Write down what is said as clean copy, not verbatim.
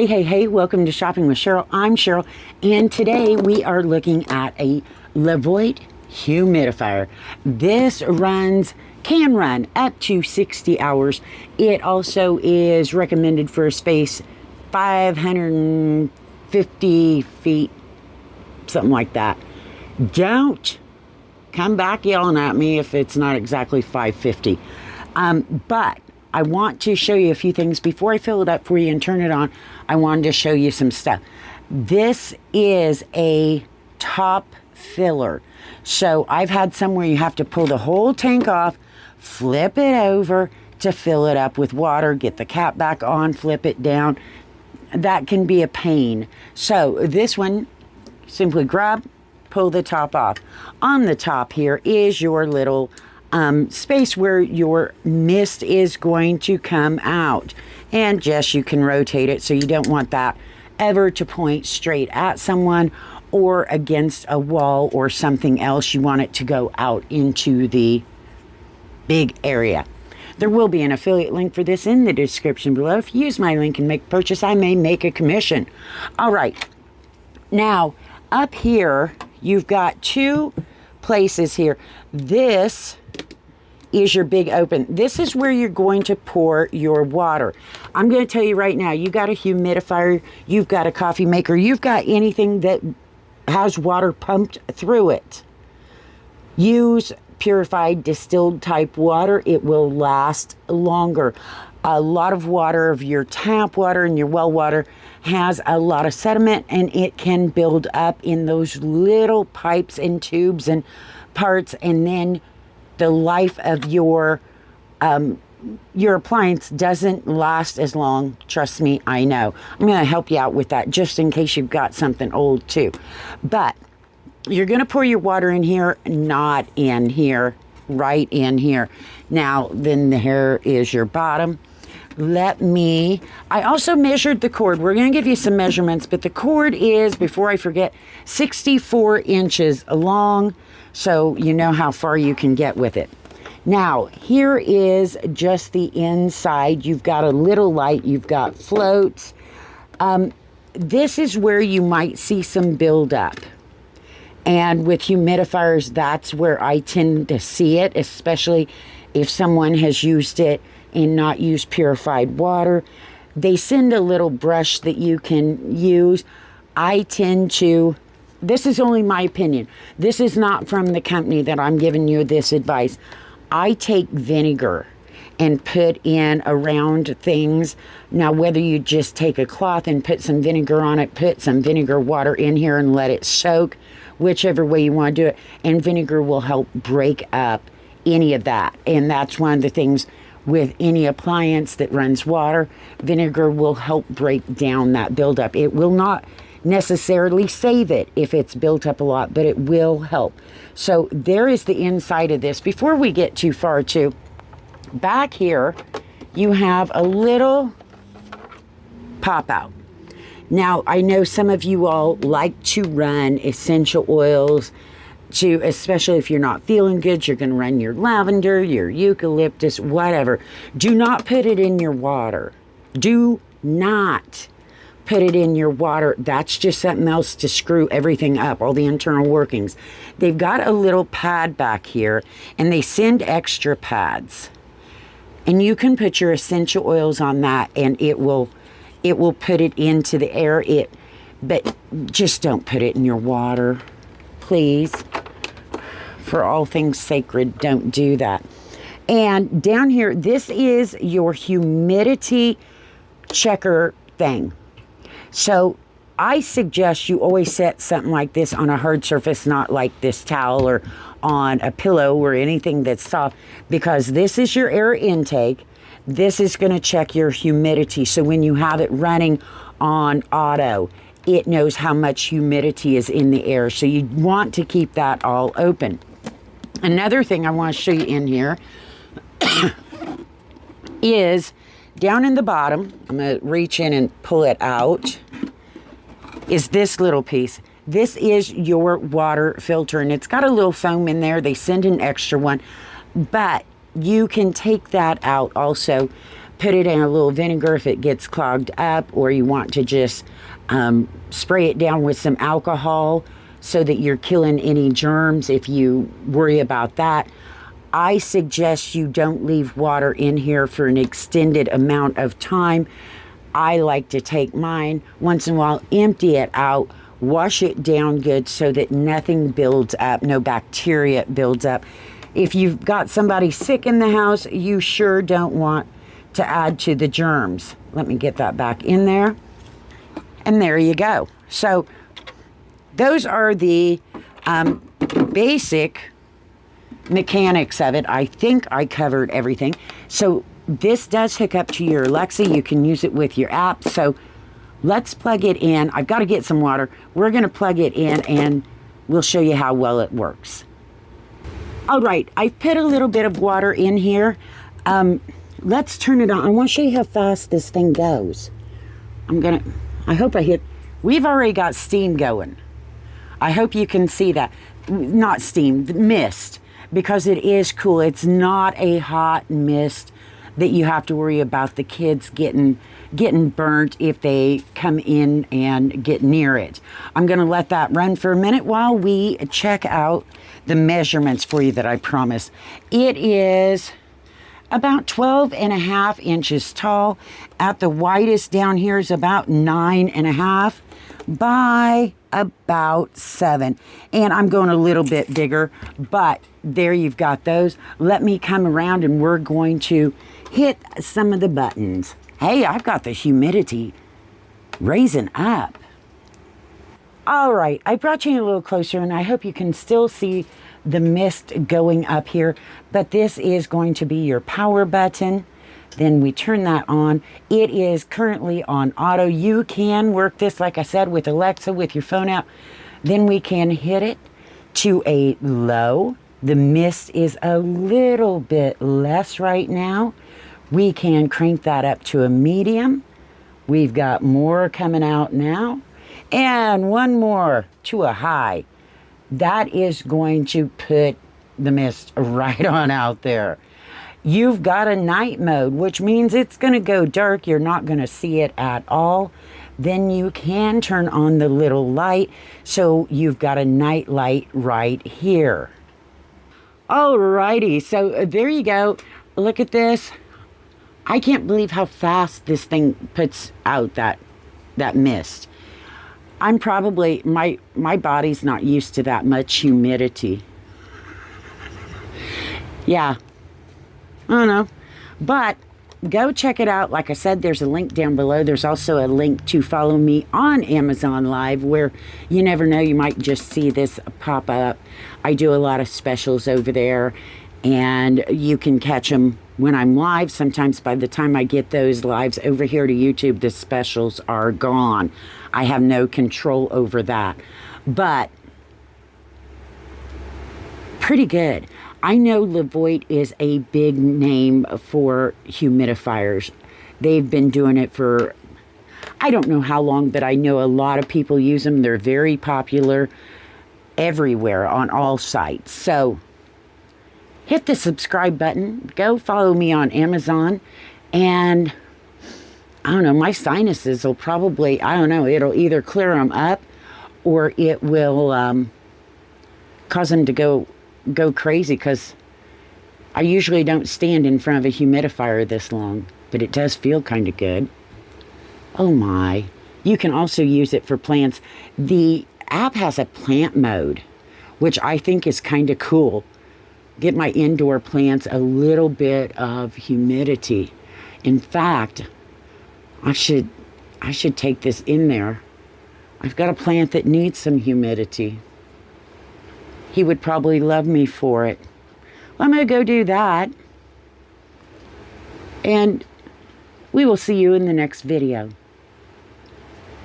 Hey, welcome to Shopping with Cheryl. I'm Cheryl, and today we are looking at a Levoit humidifier. This can run up to 60 hours. It also is recommended for a space 550 feet, something like that. Don't come back yelling at me if it's not exactly 550. But I want to show you a few things before I fill it up for you and turn it on. I wanted to show you some stuff. This is a top filler. So I've had some where you have to pull the whole tank off, flip it over to fill it up with water, get the cap back on, flip it down. That can be a pain. So this one, simply grab, pull the top off. On the top here is your little space where your mist is going to come out, and just you can rotate it so you don't want that ever to point straight at someone or against a wall or something else. You want it to go out into the big area. There will be an affiliate link for this in the description below. If you use my link and make a purchase, I may make a commission. All right, now up here you've got two places here. This is your big open. This is where you're going to pour your water. I'm going to tell you right now, you got a humidifier, you've got a coffee maker, you've got anything that has water pumped through it. Use purified distilled type water. It will last longer. A lot of water, of your tap water and your well water, has a lot of sediment, and it can build up in those little pipes and tubes and parts, and then the life of your appliance doesn't last as long. Trust me, I know. I'm going to help you out with that just in case you've got something old too. But you're going to pour your water in here, not in here, right in here. Now, then here is your bottom. I also measured the cord. We're going to give you some measurements, but the cord is, before I forget, 64 inches long, so you know how far you can get with it. Now, here is just the inside. You've got a little light. You've got floats. This is where you might see some buildup. And with humidifiers, that's where I tend to see it, especially if someone has used it and not used purified water. They send a little brush that you can use. This is only my opinion. This is not from the company that I'm giving you this advice. I take vinegar and put in around things. Now, whether you just take a cloth and put some vinegar on it, put some vinegar water in here and let it soak, whichever way you want to do it. And vinegar will help break up any of that. And that's one of the things with any appliance that runs water. Vinegar will help break down that buildup. It will not necessarily save it if it's built up a lot, but it will help. So there is the inside of this. Before we get too far too, back here you have a little pop out. Now, I know some of you all like to run essential oils, especially if you're not feeling good. You're going to run your lavender, your eucalyptus, whatever. Do not put it in your water. Do not put it in your water. That's just something else to screw everything up, all the internal workings. They've got a little pad back here, and they send extra pads. And you can put your essential oils on that, and it will put it into the air. But just don't put it in your water, please. For all things sacred, don't do that. And down here, this is your humidity checker thing. So I suggest you always set something like this on a hard surface, not like this towel or on a pillow or anything that's soft, because this is your air intake. This is going to check your humidity. So when you have it running on auto, it knows how much humidity is in the air. So you want to keep that all open. Another thing I want to show you in here is down in the bottom, I'm going to reach in and pull it out, is this little piece. This is your water filter, and it's got a little foam in there. They send an extra one, but you can take that out also. put it in a little vinegar if it gets clogged up, or you want to just spray it down with some alcohol so that you're killing any germs if you worry about that. I suggest you don't leave water in here for an extended amount of time. I like to take mine once in a while, empty it out, wash it down good so that nothing builds up, no bacteria builds up. If you've got somebody sick in the house, you sure don't want to add to the germs. Let me get that back in there. And there you go. So those are the basic mechanics of it. I think I covered everything. So this does hook up to your Alexa. You can use it with your app. So let's plug it in. I've got to get some water. We're going to plug it in and we'll show you how well it works. All right, I've put a little bit of water in here. Let's turn it on. I want to show you how fast this thing goes. I hope I hit, we've already got steam going. I hope you can see that. Not steam, mist, because it is cool. It's not a hot mist that you have to worry about the kids getting burnt if they come in and get near it. I'm going to let that run for a minute while we check out the measurements for you that I promised. It is about 12.5 inches tall. At the widest down here is about 9.5 by about 7. And I'm going a little bit bigger, but there you've got those. Let me come around and we're going to hit some of the buttons. Hey, I've got the humidity raising up. All right, I brought you a little closer and I hope you can still see the mist going up here, but this is going to be your power button. Then we turn that on. It is currently on auto. You can work this, like I said, with Alexa, with your phone app. Then we can hit it to a low. The mist is a little bit less right now. We can crank that up to a medium. We've got more coming out now. And one more to a high. That is going to put the mist right on out there. You've got a night mode, which means it's going to go dark. You're not going to see it at all. Then you can turn on the little light. So you've got a night light right here. Alrighty, so there you go. Look at this. I can't believe how fast this thing puts out that mist. I'm probably, my body's not used to that much humidity. Yeah, I don't know. But go check it out. Like I said, there's a link down below. There's also a link to follow me on Amazon Live, where you never know, you might just see this pop up. I do a lot of specials over there, and you can catch them when I'm live. Sometimes by the time I get those lives over here to YouTube, the specials are gone. I have no control over that. But pretty good. I know Levoit is a big name for humidifiers. They've been doing it for, I don't know how long, but I know a lot of people use them. They're very popular everywhere on all sites. So hit the subscribe button. Go follow me on Amazon. And I don't know, my sinuses will probably, I don't know, it'll either clear them up or it will cause them to go crazy, because I usually don't stand in front of a humidifier this long, but it does feel kind of good. Oh my. You can also use it for plants. The app has a plant mode, which I think is kind of cool. Get my indoor plants a little bit of humidity. In fact, I should take this in there. I've got a plant that needs some humidity. He would probably love me for it. Well, I'm going to go do that. And we will see you in the next video.